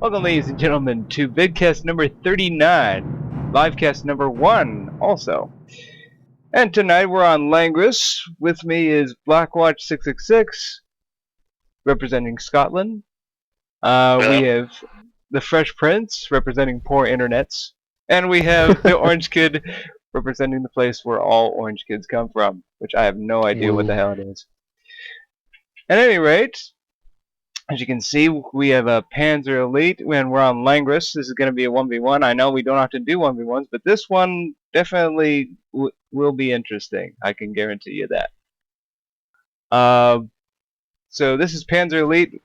Welcome, ladies and gentlemen, to Vidcast number 39, Livecast number 1 also. And tonight we're on Langris. With me is Blackwatch666, representing Scotland. We have the Fresh Prince, representing poor internets. And we have the Orange Kid, representing the place where all orange kids come from, which I have no idea what the hell it is. At any rate, as you can see, we have a Panzer Elite, and we're on Langris. This is going to be a 1v1. I know we don't have to do 1v1s, but this one definitely will be interesting. I can guarantee you that. So this is Panzer Elite,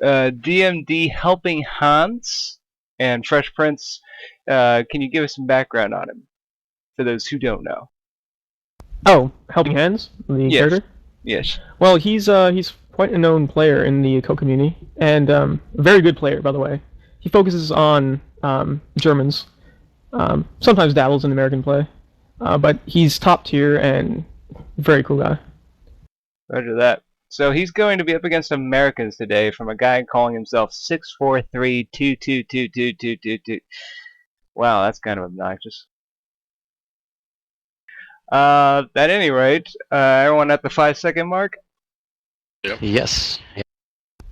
DMD helping Hans, and Fresh Prince. Can you give us some background on him, for those who don't know? Oh, Helping Hands, the character? Yes. Well, he's quite a known player in the co community, and a very good player, by the way. He focuses on Germans, sometimes dabbles in American play, but he's top tier and very cool guy. Roger that. So he's going to be up against Americans today from a guy calling himself 64322222222. Wow, that's kind of obnoxious. At any rate, everyone at the 5-second mark? Yep. Yes.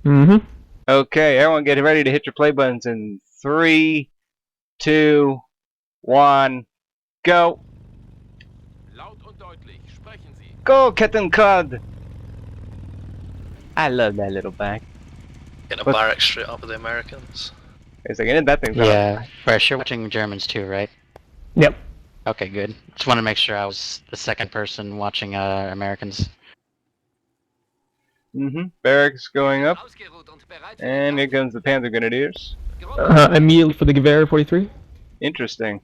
Mm-hmm. Okay, everyone get ready to hit your play buttons in 3, 2, 1, go! Go, Kettenkad! I love that little bag. Getting a barrack straight up with the Americans. Wait a second, that thing's Yeah, Fresh, you're watching Germans too, right? Yep. Okay, good. Just want to make sure I was the second person watching Americans. Barracks going up. And here comes the Panzer Grenadiers. Immediately for the Gewehr 43. Interesting.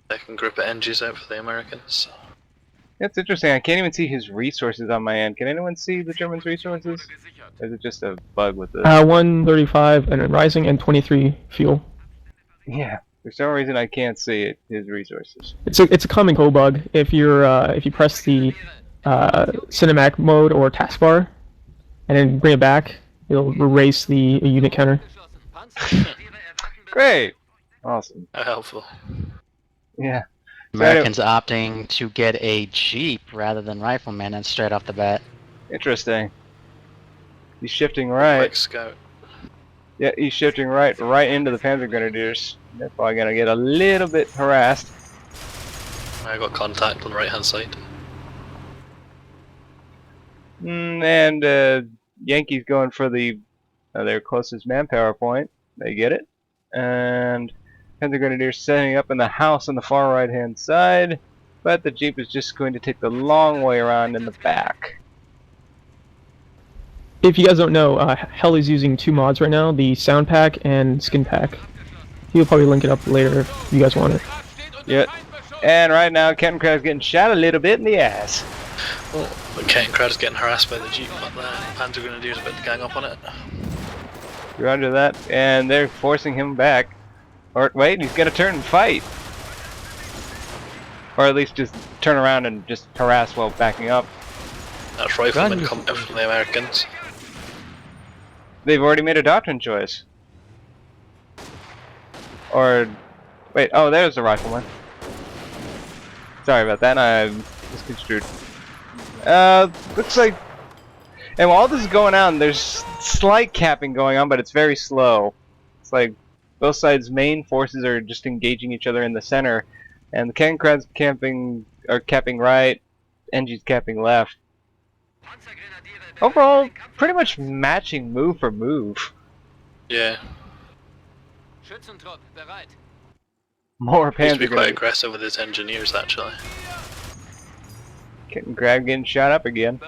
Second group of NGs out for the Americans. That's interesting. I can't even see his resources on my end. Can anyone see the Germans' resources? Or is it just a bug with this? 135 and rising and 23 fuel. Yeah. For some reason I can't see it, his resources. It's a common code bug. If you press the cinematic mode or taskbar and then bring it back, it'll erase the unit counter. Great! Awesome. How helpful. Yeah. Americans opting to get a Jeep rather than riflemen and straight off the bat. Interesting. He's shifting right. Like scout. Yeah, he's shifting right into the Panzer Grenadiers. They're probably gonna get a little bit harassed. I got contact on the right hand side. And Yankees going for their closest manpower point. They get it. And Panzer Grenadiers setting up in the house on the far right hand side. But the Jeep is just going to take the long way around in the back. If you guys don't know, Hell is using 2 mods right now, the Sound Pack and Skin Pack. He'll probably link it up later if you guys want it. Yep. And right now, Kettenkrad's getting shot a little bit in the ass. Well, Kettenkrad's getting harassed by the Jeep, but the Panzer Grenadiers about to gang up on it. You're under that, and they're forcing him back. Or wait, he's gonna turn and fight. Or at least just turn around and just harass while backing up. That's riflemen coming out from the Americans. They've already made a doctrine choice. Or wait, oh, there's the rifleman. Sorry about that, I misconstrued. Looks like, and while all this is going on, there's slight capping going on, but it's very slow. It's like both sides' main forces are just engaging each other in the center, and the Kettenkrad's capping right, NG's capping left. Overall, pretty much matching move for move. Yeah. More Panzer. He's quite aggressive with his engineers, actually. Kettenkrad getting shot up again.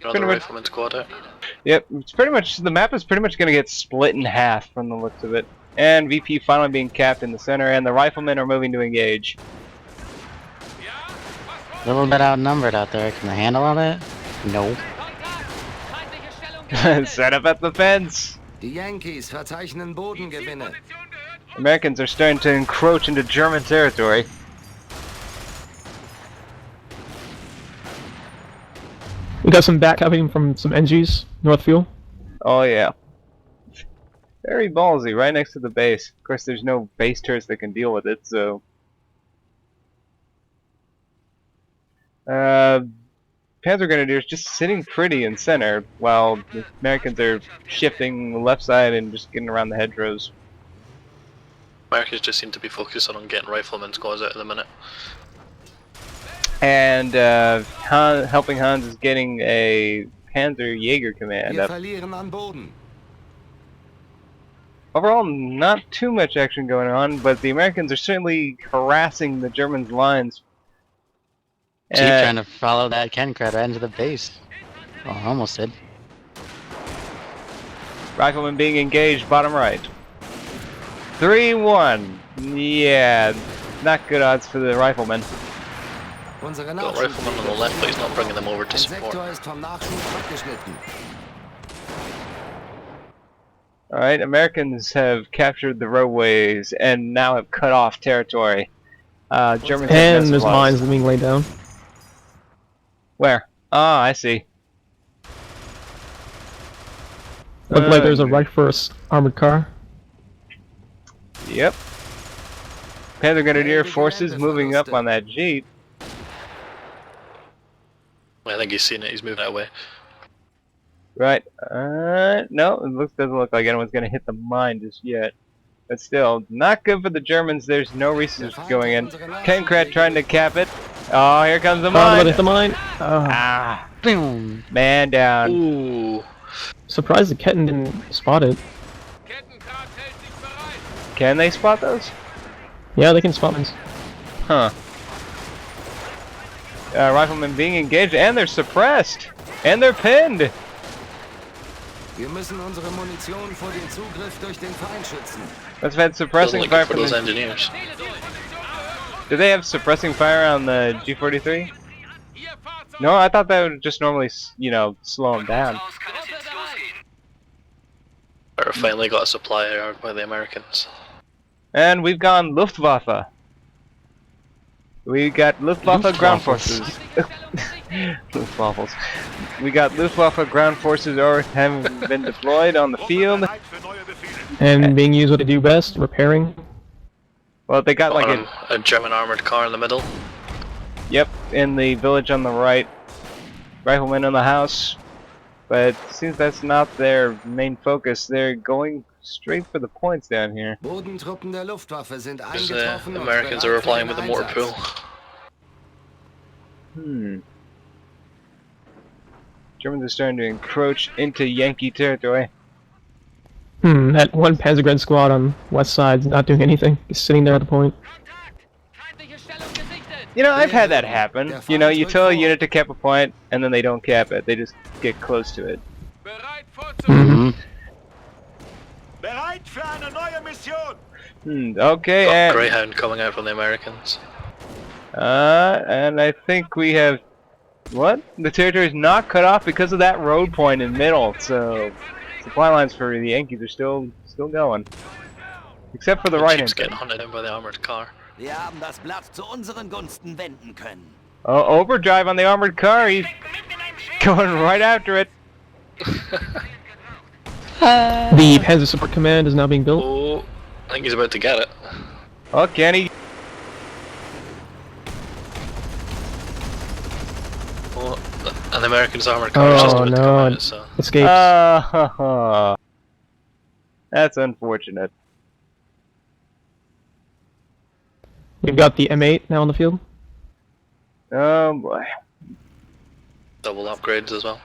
Another rifleman squad out. Yep, it's pretty much, the map is pretty much going to get split in half from the looks of it. And VP finally being capped in the center, and the riflemen are moving to engage. A little bit outnumbered out there. Can they handle all that? No. Set up at the fence. Die Yankees verzeichnen Bodengewinne. Americans are starting to encroach into German territory. We got some backupping from some NGs, North Fuel. Oh yeah. Very ballsy, right next to the base. Of course, there's no base turrets that can deal with it, so... Panzer Grenadiers just sitting pretty in center, while the Americans are shifting the left side and just getting around the hedgerows. Americans just seem to be focused on getting riflemen squads out at the minute. And helping Hans is getting a Panzer Jaeger command Wir up. verlieren an Boden. Overall, not too much action going on, but the Americans are certainly harassing the Germans' lines. Keep trying to follow that cannon crab right into the base. Well, almost did. Riflemen being engaged, bottom right. 3-1. Yeah, not good odds for the riflemen. Unsere Got riflemen on the left, but he's not bringing them over to Ein support. Sektor ist vom Nachschub abgeschnitten. Alright, Americans have captured the roadways and now have cut off territory. Germans have And no there's supplies. mines being laid down. Where? Ah, I see. Looks like there's a right for armored car. Yep. Panzer Grenadier forces moving up on that Jeep. I think he's seen it, he's moving that way. Right. No, it doesn't look like anyone's gonna hit the mine just yet. But still, not good for the Germans. There's no research going in. Kenkrat trying to cap it. Oh, here comes the Oh, mine. hit the mine. Oh. Ah, Boom. man down. Ooh. Surprised the Ketten didn't spot it. Can they spot those? Yeah, they can spot mines. Huh. Riflemen being engaged, and they're suppressed, and they're pinned. Wir müssen unsere Munition vor dem Zugriff durch den Feind schützen. Let's have had suppressing Looking fire for from those the... engineers. Do they have suppressing fire on the G43? No, I thought that would just normally, you know, slow them down. Or finally got a supply yard by the Americans. And we've gone Luftwaffe. We got Luftwaffe ground forces. Luftwaffles. We got Luftwaffe ground forces or having been deployed on the field. And being used what they do best, repairing. Well, they got like a German armored car in the middle. Yep, in the village on the right. Riflemen in the house. But since that's not their main focus, they're going straight for the points down here. Bodentruppen der Luftwaffe sind Because eingetroffen the und Americans are bereit für replying den with a mortar Einsatz. pool. Germans are starting to encroach into Yankee territory. That one Panzergren squad on west side's not doing anything. Just sitting there at the point. You know, I've had that happen. You know, you tell a unit to cap a point, and then they don't cap it. They just get close to it. Bereit für eine neue Mission. Okay, Got and... Greyhound coming out from the Americans. And I think we have... What? The territory is not cut off because of that road point in middle, so... Supply lines for the Yankees are still going. Except for the right Jeep's hand. getting hunted down by the armored car. Wir haben das Blatt zu unseren Gunsten wenden können. Oh, overdrive on the armored car. He's going right after it. The Panzer Support Command is now being built. Oh, I think he's about to get it. Oh, can he? Oh, an American's armored car is just Oh about to come no, out, so... escapes. That's unfortunate. We've got the M8 now on the field. Oh boy. Double upgrades as well.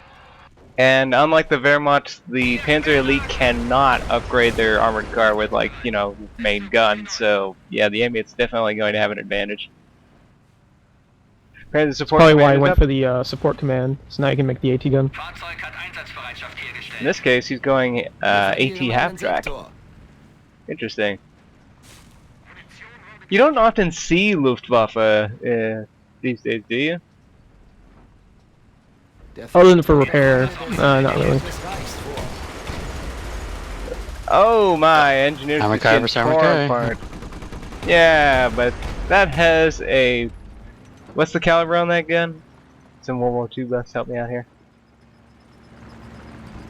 And unlike the Wehrmacht, the Panzer Elite cannot upgrade their armored car with, like, you know, main gun. So yeah, the M8's definitely going to have an advantage. Panzer support. Probably why I command is went up. for the support command. So now you can make the AT gun. In this case, he's going Wir AT verlieren half einen track. Sektor. Interesting. You don't often see Luftwaffe these days, do you? Der Other than for repair, not really. des Reichs vor. Oh my, engineers Armored just car get versus armored torn car. apart. Yeah, but that has a... What's the caliber on that gun? It's in World War II, let's help me out here.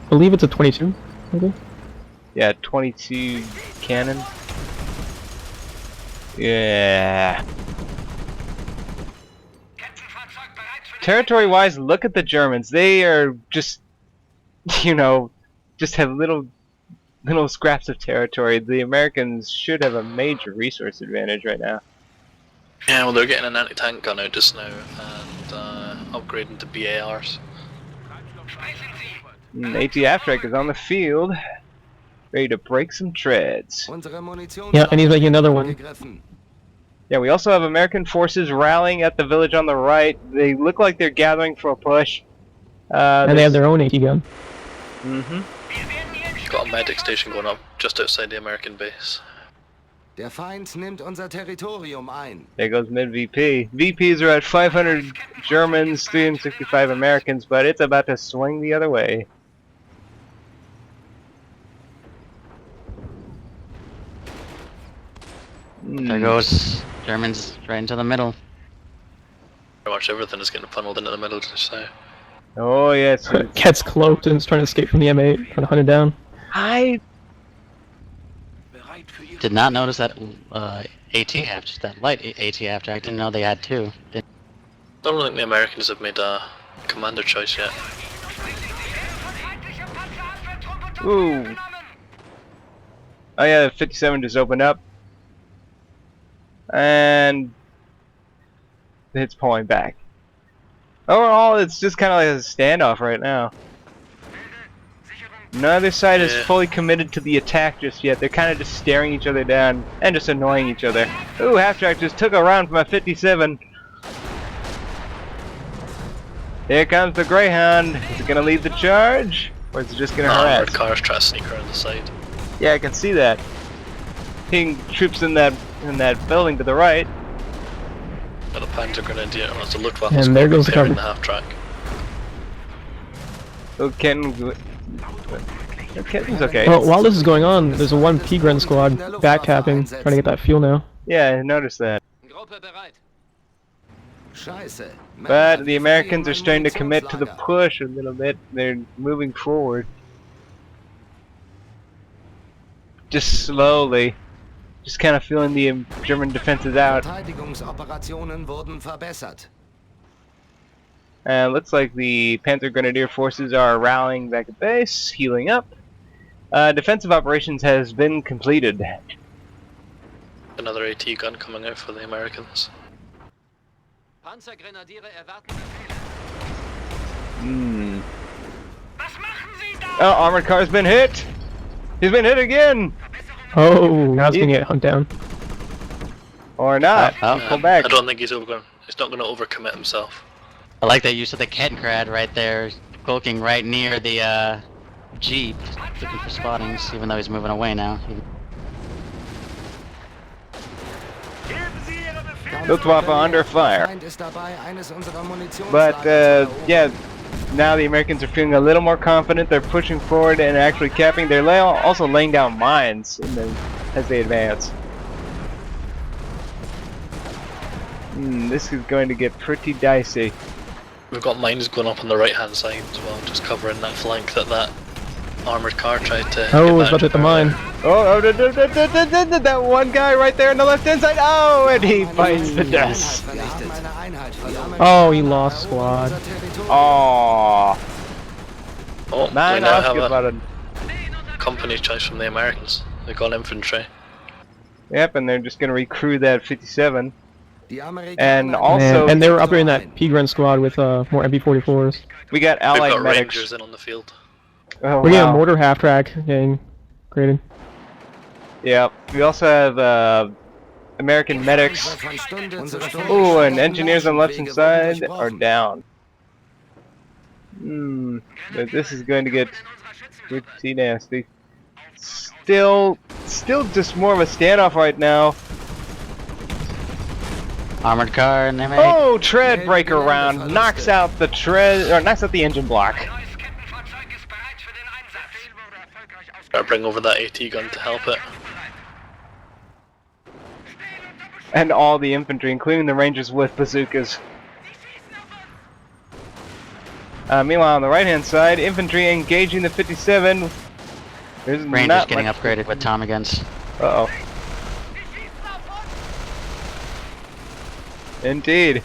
believe it's a 22. Okay. Yeah, 22 cannon. Yeah. Territory-wise, look at the Germans. They are just, you know, just have little scraps of territory. The Americans should have a major resource advantage right now. Yeah, well, they're getting an anti-tank gun out just now and upgrading to BARs. AT Aftrack is on the field, ready to break some treads. Yeah, and he's making another one. Yeah, we also have American forces rallying at the village on the right. They look like they're gathering for a push. And they have their own AT gun. Got a medic station going up just outside the American base. Der Feind nimmt unser Territorium ein. There goes mid-VP. VPs are at 500 Germans, 365 Americans, but it's about to swing the other way. There goes Germans right into the middle. Pretty much everything is getting funneled into the middle just now. Oh yes. Gets cloaked and is trying to escape from the M8, trying to hunt it down. I Did not notice that AT after just that light AT after. I didn't know they had two. Don't think the Americans have made a commander choice yet. Ooh. Oh yeah, 57 just opened up. And it's pulling back. Overall, it's just kind of like a standoff right now. Neither side is fully committed to the attack just yet. They're kind of just staring each other down and just annoying each other. Ooh, Half-Track just took a round from a 57. Here comes the Greyhound. Is it going to lead the charge? Or is it just going to harass? Armored cars try to sneak around the side. Yeah, I can see that. Seeing troops in that building to the right. Got a Panzer Grenadier and that's a Luftwaffe And there goes the in cover. the half-track. Oh, Kenton's okay. Well, while this is going on, there's a 1 P-Gren squad backcapping, trying to get that fuel now. Yeah, I noticed that. Gruppe bereit. Scheiße. But the Americans are starting to commit to the push a little bit. They're moving forward. Just slowly. Just kind of feeling the German defenses out. Verteidigungsoperationen wurden verbessert. And looks like the Panzer Grenadier forces are rallying back at base, healing up. Defensive operations has been completed. Another AT gun coming out for the Americans. Panzergrenadiere erwarten. Oh, armored car's been hit! He's been hit again! Oh, now it's gonna get hunt down. Or not. Pull back. I don't think he's not going to overcommit himself. I like that use of the Kettenkrad right there, cloaking right near the Jeep, looking for spottings, even though he's moving away now. Luftwaffe under fire. Feind ist dabei, eines unserer Munitionslager But, zu erobern. yeah, now the Americans are feeling a little more confident. They're pushing forward and actually capping. They're also laying down mines as they advance. This is going to get pretty dicey. We've got mines going up on the right hand side as well, just covering that flank that armoured car tried to Oh, it's about to hit the mine. That one guy right there on the left hand side. Oh, and he bites the dust. Wir haben eine Einheit verloren. Oh, he lost squad. Unser Territorium. Oh, Oh, we nein, now have a ausgeballert. company choice from the Americans. They've got infantry. Yep, and they're just going to recruit that 57. Die Amerikaner And also, And they were upgrading that P-Gren squad with more MP44s. we got We've allied got medics. Rangers in on the field. Oh, We're getting a wow. mortar half-track getting created. Yeah, we also have American medics. von Stunde zu Stunde Oh, and engineers on left hand Wege wurden side are durchbrochen. down. But this is going to get pretty nasty. Still just more of a standoff right now. Armored car and M8. Oh, tread breaker round knocks out the knocks out the engine block. Gotta bring over that AT gun to help it. And all the infantry, including the Rangers with bazookas. Meanwhile, on the right-hand side, infantry engaging the 57. There's Rangers not getting much. upgraded with Tommy guns. Uh-oh. Indeed.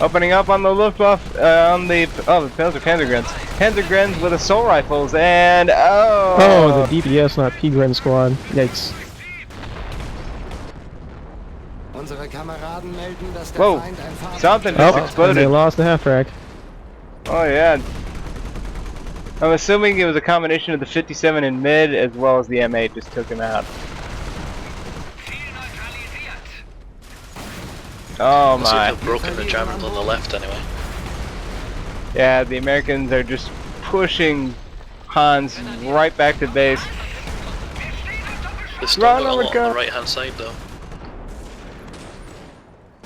Opening up on the Luftwaffe, on the Panzergrens. Panzergrens with assault rifles, and Oh, the DPS, not P-Gren squad. Yikes. Unsere Kameraden melden, dass der Whoa, Feind ein Fahrzeug something Oh, just and they exploded. lost the half-track. Oh yeah. I'm assuming it was a combination of the 57 in mid as well as the M8 just took him out. Oh Must my. have broken the Germans on the left anyway. Yeah, the Americans are just pushing Hans right back to base. There's still Run, got a lot Overcut. on the right hand side though.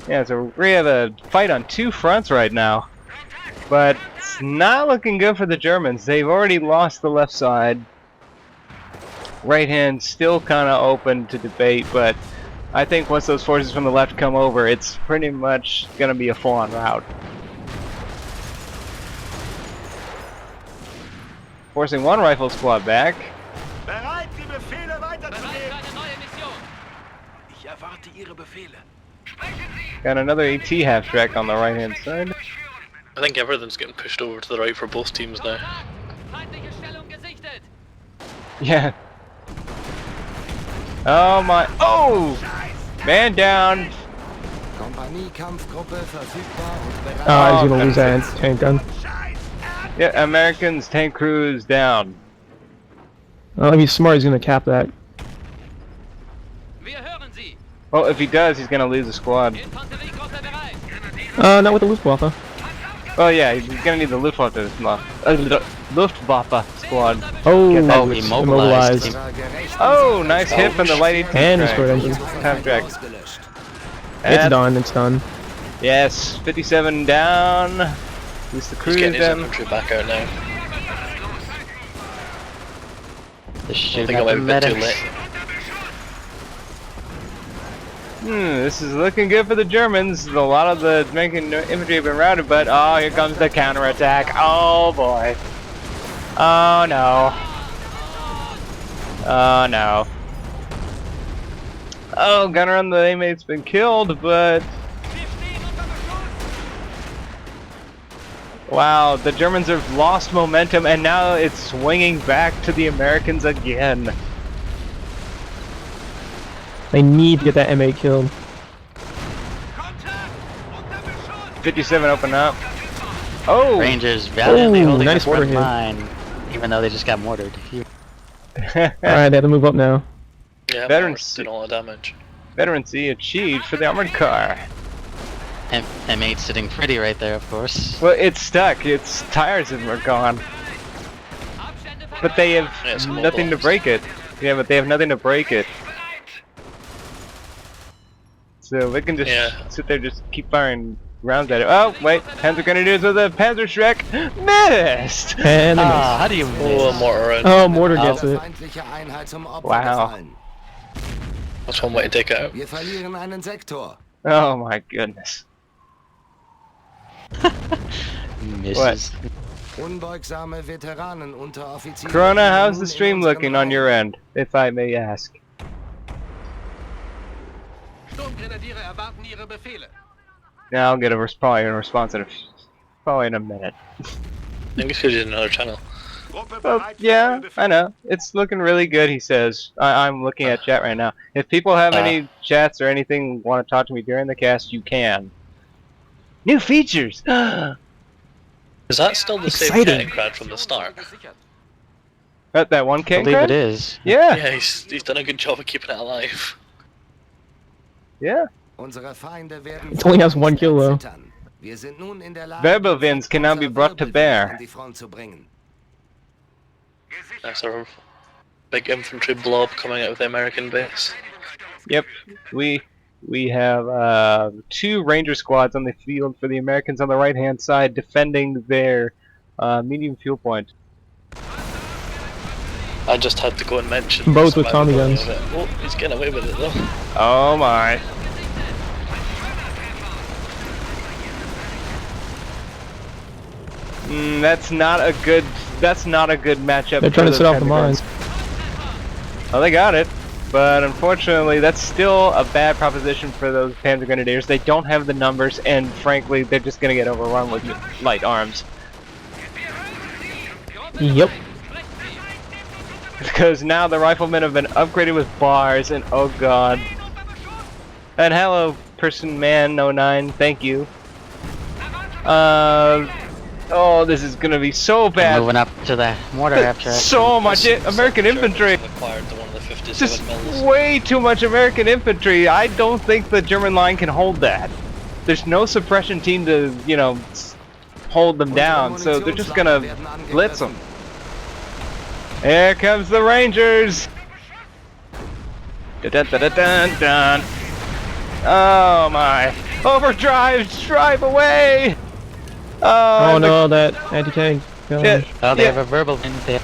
Yeah, so we have a fight on two fronts right now. But it's not looking good for the Germans. They've already lost the left side. Right hand still kind of open to debate, but I think once those forces from the left come over, it's pretty much going to be a full-on rout. Forcing one rifle squad back. Bereit, die Befehle weiterzugeben. Ich erwarte Ihre Befehle. Got another AT half-track on the right-hand side. I think everything's getting pushed over to the right for both teams now. Yeah. Oh my. Oh! Man down. Kompanie-Kampfgruppe verfügbar und bereit. Oh, he's gonna lose that tank gun. Yeah, Americans tank crews down. Well, if he's smart, he's gonna cap that. Well, if he does, he's gonna lose the squad. Not with the Luftwaffe. Oh yeah, he's gonna need the Luftwaffe squad. Oh, Get that immobilized. Oh, nice hit from the light 18 And the track. square engine. Half-track. It's done, it's done. Yes, 57 down. At least the He's crews getting his down. infantry back out now. The I shit think I about might the be a bit too medics. late. This is looking good for the Germans. A lot of the American infantry have been routed, but oh, here comes the counterattack. Oh boy. Oh no. Oh no. Oh, gunner on the A-mate's been killed, but wow, the Germans have lost momentum, and now it's swinging back to the Americans again. They need to get that M8 killed. 57 open up. Oh! Rangers valiantly Ooh, holding nice the front mortar hit. line, even though they just got mortared. Alright, they have to move up now. Yeah, Veterans- did all the damage. Veterancy achieved for the armored car. M8 sitting pretty right there, of course. Well, it's stuck. Its tires are gone. But they have Yeah, it's nothing to immobilized. break it. Yeah, but they have nothing to break it. So they can just sit there, just keep firing rounds at it. Oh, wait. Panzer Grenadiers with a Panzer Shrek. Missed! And they Ah, how do you Oh, a miss? mortar round. Oh, mortar gets it. Feindliche Einheit zum Opfer Wow. gefallen. That's one way to take it out. Wir verlieren einen Sektor. Oh my goodness. Misses. Unbeugsame Veteranen Unteroffiziere. Corona, how's the nun stream in looking on unseren your end, if I may ask? Sturmgrenadiere erwarten Ihre Befehle. Now I'll get probably a response probably in a minute. I think it's because he's in another channel. Gruppe Well, bereit für yeah, neue Befehle. I know. It's looking really good, he says. I'm looking at chat right now. If people have any chats or anything want to talk to me during the cast, you can. New features! Is that still the same Exciting. getting crowd from the start? That one I can believe it is. Yeah, Yeah, he's done a good job of keeping it alive. yeah. Unsere Feinde werden It only has one kill, though. zittern. Wir sind nun in der Lage, Verbevins can now be brought to bear. an die Front zu bringen. That's a big infantry blob coming out of the American base. Yep, we have 2 Ranger squads on the field for the Americans on the right-hand side defending their medium fuel point. I just had to go and mention Both the with Tommy survivability guns. of it. Oh, he's getting away with it though. Oh my. That's not a good matchup. They're trying to set off the mines. Well, they got it, but unfortunately, that's still a bad proposition for those Panzer Grenadiers. They don't have the numbers, and frankly, they're just gonna get overrun with light arms. Yep. Because now the riflemen have been upgraded with bars, and oh god. And hello, person man 09, thank you. Oh, this is gonna be so bad. Moving up to the mortar after. So much American infantry. Acquired the one of the 57 Just mils. way too much American infantry. I don't think the German line can hold that. There's no suppression team to, you know, hold them down, so they're just gonna blitz them. Here comes the Rangers! Dun, dun, dun, dun, dun. Oh my! Overdrive! Drive away! Oh no, that anti-tank gun. Yeah, Oh, they have a verbal in there.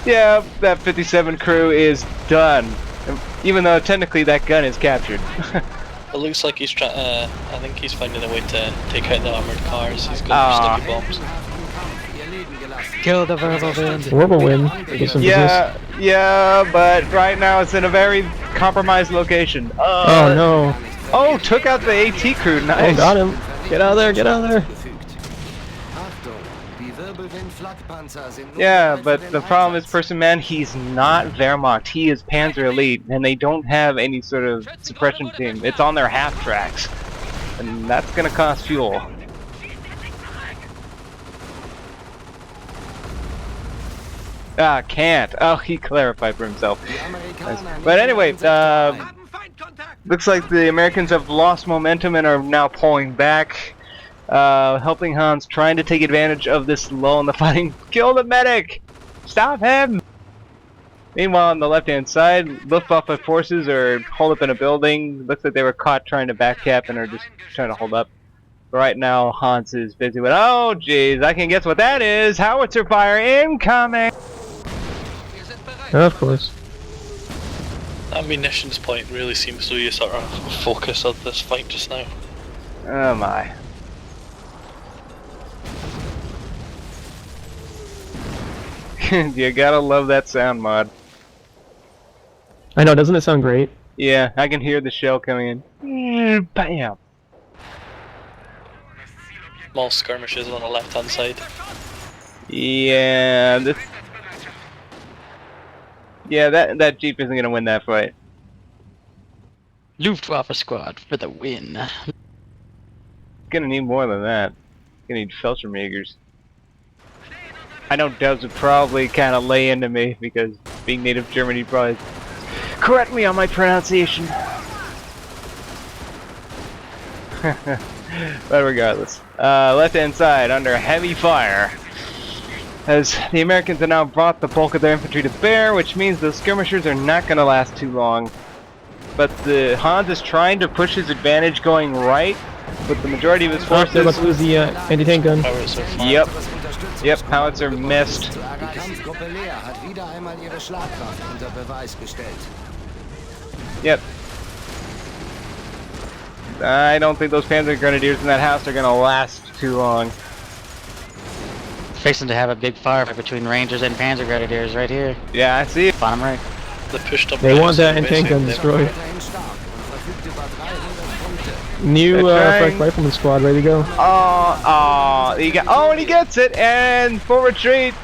yeah, that 57 crew is done. Even though technically that gun is captured. It looks like he's trying. I think he's finding a way to take out the armored cars. He's got sticky bombs. Kill the verbal wind. Whirlwind. Yeah, but right now it's in a very compromised location. Oh no. Oh, took out the AT crew, nice. Oh, got him. Get out of there, get out of there. Yeah, but the problem is, person man, he's not Wehrmacht, he is Panzer Elite, and they don't have any sort of suppression team. It's on their half tracks, and that's gonna cost fuel. Ah, can't. Oh, he clarified for himself. Nice. But anyway, looks like the Americans have lost momentum and are now pulling back. Helping Hans trying to take advantage of this lull in the fighting. Kill the medic! Stop him! Meanwhile, on the left-hand side, Luftwaffe forces are holed up in a building. Looks like they were caught trying to backcap and are just trying to hold up. But right now, Hans is busy with, oh jeez, I can guess what that is! Howitzer fire incoming! Of course. That munitions point really seems to be a sort of focus of this fight just now. Oh my. You gotta love that sound mod. I know, doesn't it sound great? Yeah, I can hear the shell coming in. Bam! Small skirmishes on the left hand side. Yeah, that Jeep isn't gonna win that fight. Luftwaffe squad for the win. Gonna need more than that. Gonna need Felchermagers. I know Dubs would probably kind of lay into me because being native German, he'd probably correct me on my pronunciation. But regardless, left-hand side under heavy fire, as the Americans have now brought the bulk of their infantry to bear, which means the skirmishers are not going to last too long. But the Hans is trying to push his advantage going right, with the majority of his forces. They're about to lose the anti-tank gun. Yep, howitzer missed. Yep. I don't think those Panzer Grenadiers in that house are gonna last too long. Fixing to have a big firefight between Rangers and Panzer Grenadiers right here. Yeah, I see it. Bottom right. They pushed up. They want that anti-tank gun destroyed. New fresh rifleman squad ready to go. And he gets it, and full retreat.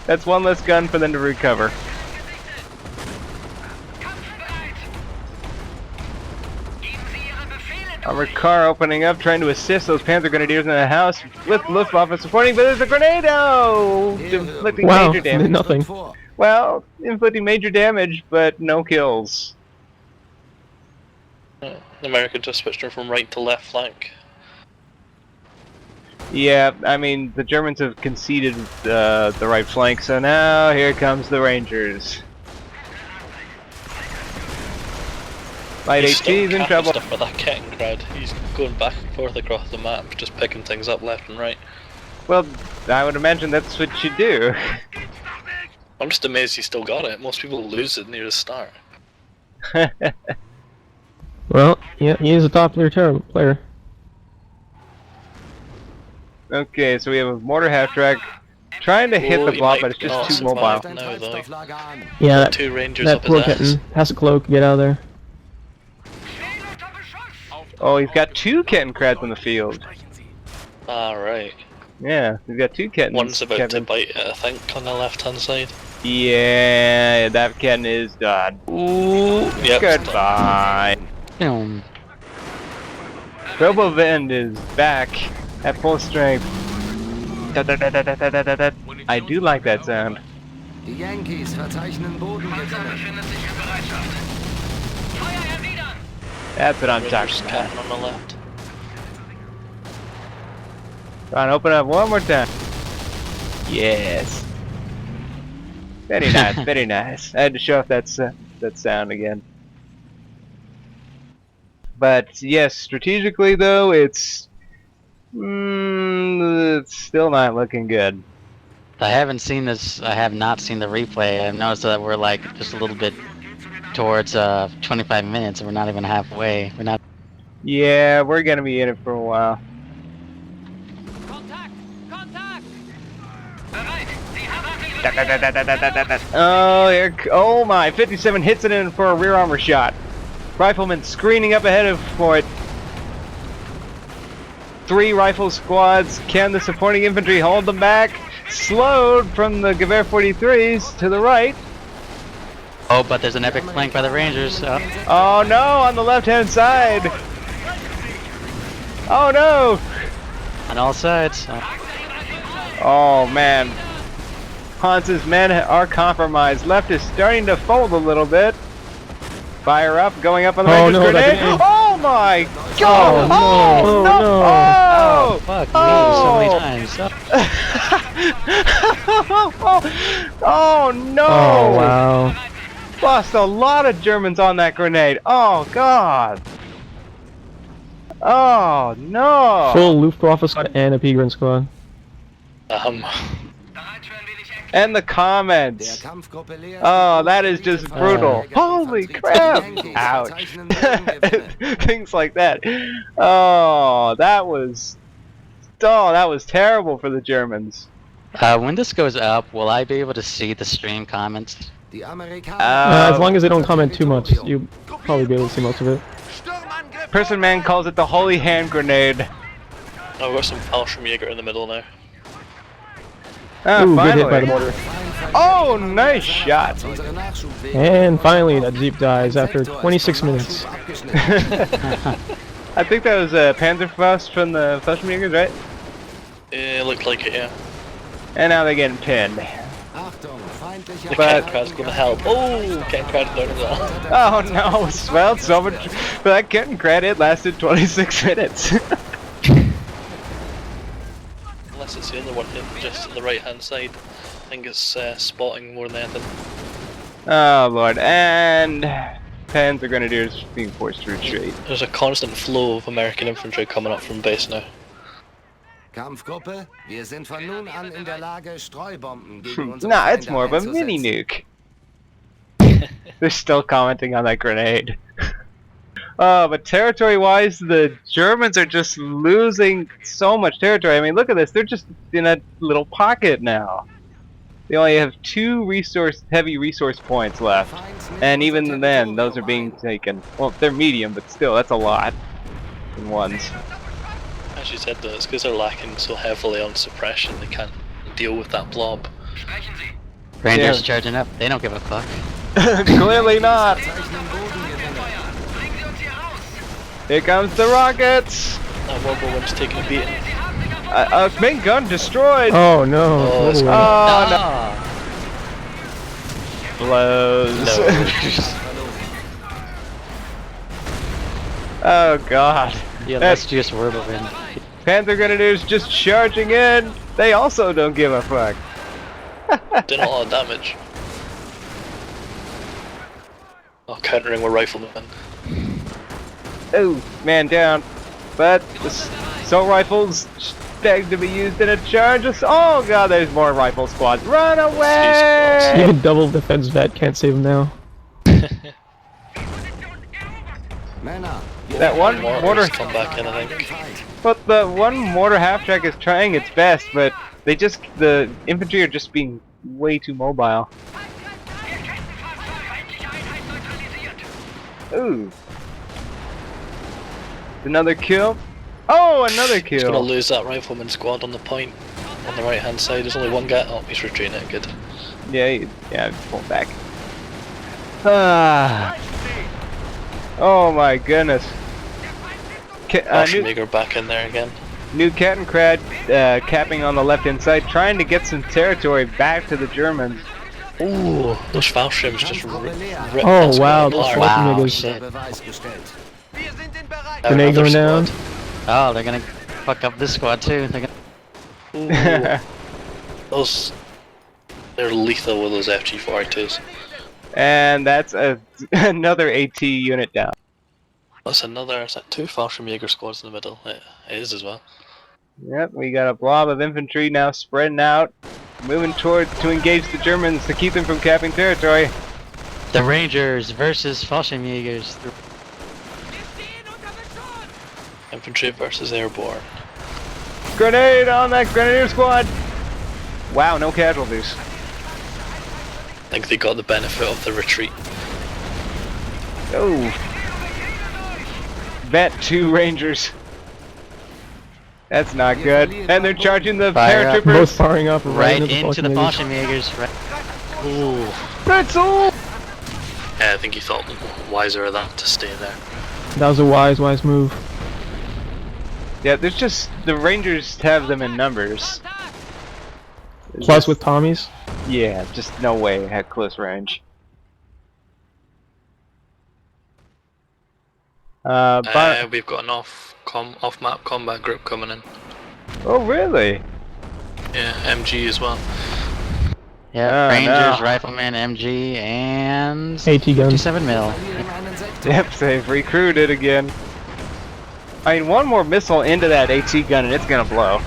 That's one less gun for them to recover. Armored car opening up, trying to assist those Panzer Grenadiers in the house with Luftwaffe supporting, but there's a grenado! Inflicting major damage. Nothing. Well, inflicting major damage, but no kills. The Americans just switched from right to left flank. Yeah, I mean, the Germans have conceded the right flank, so now here comes the Rangers. Light HG's in trouble. Stuff with that Kettengrad. He's going back and forth across the map, just picking things up left and right. Well, I would imagine that's what you do. I'm just amazed he still got it. Most people lose it near the start. Well, yeah, he is a top tier player. Okay, so we have a mortar half track trying to hit Oh, the he blob, might but it's just not too survive mobile. now, though. Yeah, that, 2 rangers that up poor his ass. kitten has a cloak. Get out of there. Oh, he's got 2 kitten crabs in the field. Alright. Yeah, he's got 2 kittens. One's about to Kevin. bite it, I think, on the left hand side. Yeah, that kitten is done. Ooh, yep. Goodbye. Boom. Robovind is back at full strength. I do like that sound. Die Yankees verzeichnen Bodengewinne. That's what I'm Rangers talking about. cannon on the left. Try and open up one more time. Yes. Very nice, very nice. I had to show off that sound again. But yes, strategically though, it's still not looking good. I haven't seen this. I have not seen the replay. I've noticed that we're like just a little bit towards 25 minutes, and we're not even halfway. We're not. Yeah, we're gonna be in it for a while. Oh, oh my! 57 hits it in for a rear armor shot. Rifleman screening up ahead for it. 3 rifle squads. Can the supporting infantry hold them back? Slowed from the Gewehr 43s to the right. Oh, but there's an epic flank by the Rangers. Oh no, on the left-hand side. Oh no. On all sides. Oh man. Hans's men are compromised. Left is starting to fold a little bit. Fire up, going up on the Oh, Rangers no, grenade. that- Oh my god! Oh, no. Oh! Fuck Oh! me, so many times. Oh no! Oh wow. Lost a lot of Germans on that grenade. Oh god! Oh no! Full Luftwaffe squad and a Pigrin squad. And the Der comments. Kampfgruppe Leer. Oh, that is just brutal. Holy crap! Yankees Ouch. verzeichnen Bodengewinne. Things like that. Oh, that was terrible for the Germans. When this goes up, will I be able to see the stream comments? Die Amerikaner. As long as they don't comment too much, you'll probably be able to see most of it. Person Man calls it the holy hand grenade. Oh, we've got some Fallschirmjäger in the middle now. Ah, Ooh, good hit by finally. the mortar. Oh, nice shot. Unsere Nachschubwege And finally, that Jeep dies after 26 minutes. abgeschnitten. I think that was Panzerfaust from the Fallschirmjägers, right? Yeah, it looked like it, yeah. And now they're getting pinned. Achtung, feindliche The But- Kettenkrad's gonna help. Oh, Kettenkrad's down as well. Oh no, well, so much for that Kettenkrat, it lasted 26 minutes. Unless it's the other one in just on the right hand side. I think it's spotting more than anything. Oh lord, and Panzer Grenadiers being forced to retreat. There's a constant flow of American infantry coming up from base now. Kampfgruppe, wir sind von nun an in der Lage, Streubomben gegen unsere Nah, it's Feinde more of a einzusetzen. mini nuke. They're still commenting on that grenade. But territory-wise, the Germans are just losing so much territory. I mean, look at this. They're just in a little pocket now. They only have 2 heavy resource points left. And even then, those are being taken. Well, they're medium, but still, that's a lot. In ones. As you said though, it's because they're lacking so heavily on suppression they can't deal with that blob. Rangers Yeah. charging up. They don't give a fuck. Clearly not. Verzeichnen Bodengewinne. Here comes the rockets. That Whirlwind's taking a beating. Main gun destroyed. Oh no. Oh, it's Oh, Ah. no. Blows. No. Oh god. Yeah, That's- let's just Whirlwind. Panzer Grenadiers just charging in. They also don't give a fuck. Doing a lot of damage. Oh, countering with riflemen. Oh, man down. But the assault rifles begged to be used in a charge. Oh god, there's more rifle squads. Run away! Even double defense vet can't save him now. Männer, That one mortar, Mortars come back in, I think. Fight. but the one mortar half track is trying its best, but the infantry are just being way too mobile. Ooh. Another kill. Oh, another kill. He's gonna lose that rifleman squad on the point on the right hand side. There's only one guy. Oh, he's retreating it. Good. Yeah, pull back. Ah. Oh my goodness. Maker back in there again. New Cat and Crad capping on the left hand side, trying to get some territory back to the Germans. Ooh, those Fallschirms just ripped Oh that wow, squad those apart. Falcon Wow, niggas. shit. Grenade Another going down. squad. Oh, they're gonna fuck up this squad too. They're gonna... Ooh. They're lethal with those FG-42s. And that's another AT unit down. That's another. Is that 2 Fallschirm Jaeger squads in the middle? It is as well. Yep, we got a blob of infantry now spreading out, moving toward to engage the Germans to keep them from capping territory. The Rangers versus Fallschirmjägers. Infantry versus airborne. Grenade on that Grenadier squad! Wow, no casualties. I think they got the benefit of the retreat. Oh. Vet 2 Rangers. That's not good. And they're charging the Fire up. Both paratroopers. firing up Right into into the Falcon Fallschirmjägers. Right. Ooh. That's all! Yeah, I think he thought wiser of that to stay there. That was a wise move. Yeah, there's just the Rangers have them in numbers. Plus with Tommies. Yeah, just no way at close range. But We've got an off-map combat group coming in. oh really? Yeah, MG as well. Yeah, Oh, Rangers, no. Rifleman, MG, and AT gun. 57 mil. Yep, they've recruited again. I mean, one more missile into that AT gun and it's gonna blow.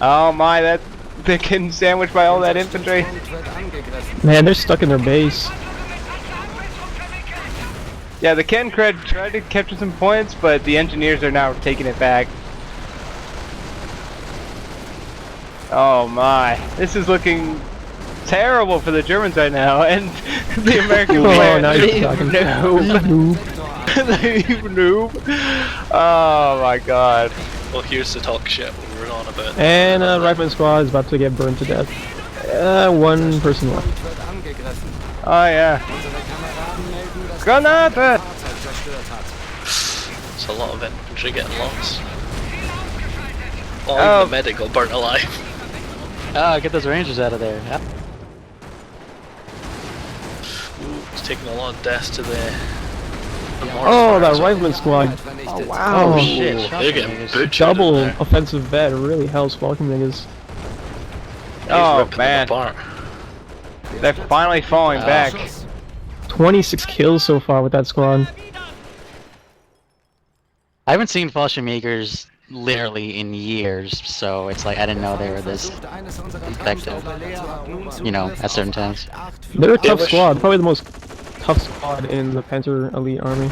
Oh my, they're getting sandwiched by all that infantry. Man, they're stuck in their base. Yeah, the Ken Cred tried to capture some points, but the engineers are now taking it back. Oh my, this is looking terrible for the Germans right now, and the American player, now you're Leave talking. noob. Leave noob. Oh my god. Well, here's the talk shit we're on about. And Rifleman squad is about to get burned to death. One person left. Oh yeah. Granate! It's a lot of infantry getting lost. Oh, Oh. even the medic got burnt alive. Oh, get those Rangers out of there. Ooh, it's taking a lot of deaths to the Oh, that Rifleman squad. Oh wow. Oh shit. They're getting Fallschirmjägers. butchered. Double in there. offensive vet really helps Falcon niggas. He's Oh ripping them man, apart. they're finally falling back. 26 kills so far with that squad. I haven't seen Fallschirmjägers literally in years, so it's like I didn't know they were this effective, you know, at certain times. They're a tough squad, probably the most tough squad in the Panther Elite Army.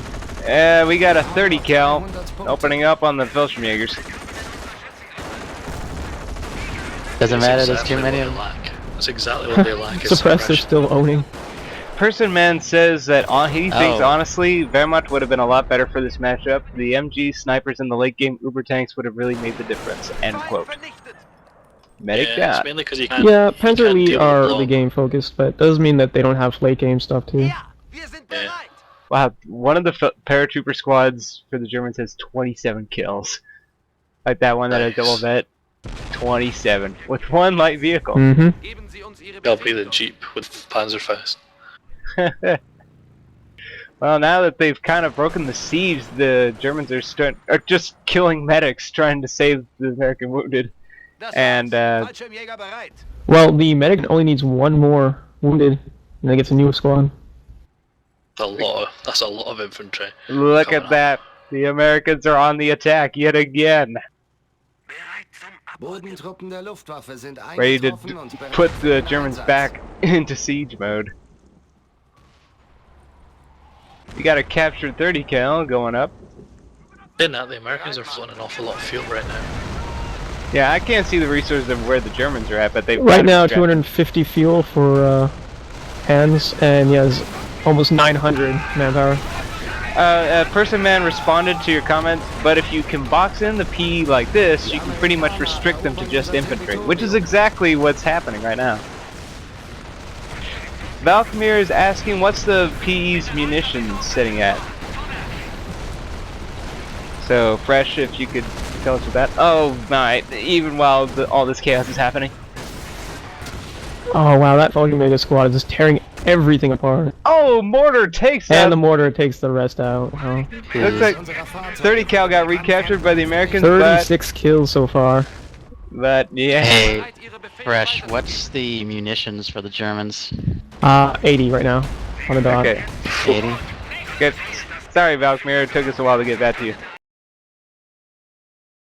We got a 30 cal opening up on the Fallschirmjägers. Doesn't matter, there's That's too exactly many what of they them. lack. That's exactly what they lack. is Suppressed, they're suppression. still owning. Person Man says that he thinks Oh. honestly Wehrmacht would have been a lot better for this matchup. The MG snipers in the late game Uber tanks would have really made the difference. End quote. Medic Yeah, it's down. mainly because you can't. Yeah, you Panther can't Elite deal are with early long. game focused, but does mean that they don't have late game stuff too. Yeah. Wow, one of the paratrooper squads for the Germans has 27 kills. Like that one that has Nice. double vet. 27 with one light vehicle. Mm-hmm. I'll be the Jeep with Panzerfaust. Well, now that they've kind of broken the siege, the Germans are just killing medics trying to save the American wounded. And Well, the medic only needs one more wounded, and then gets a new squad. That's a lot of infantry. look Coming at up. that. The Americans are on the attack yet again. Bodentruppen der Luftwaffe sind Ready to eingetroffen und bereit put für the den Germans Einsatz. back into siege mode. We got a captured 30 cal going up. In that, the Americans are flowing an awful lot of fuel right now. Yeah, I can't see the resources of where the Germans are at, but they've Right got now, it strapped. 250 fuel for hands, and he has almost 900 manpower. Person Man responded to your comment, but if you can box in the P like this, you can pretty much restrict them to just infantry, which is exactly what's happening right now. Valkmir is asking, what's the PE's munitions sitting at? So, Fresh, if you could tell us what that... Oh, my, even while all this chaos is happening. Oh wow, that fucking mega squad is just tearing everything apart. Oh, Mortar takes And out... the mortar takes the rest out. Wow. Looks like 30 cal got recaptured by the Americans, 36 kills so far. but yeah. Hey, Fresh, what's the munitions for the Germans? 80 right now on the dot. Okay. 80? Good. Sorry, Valkmir, it took us a while to get back to you.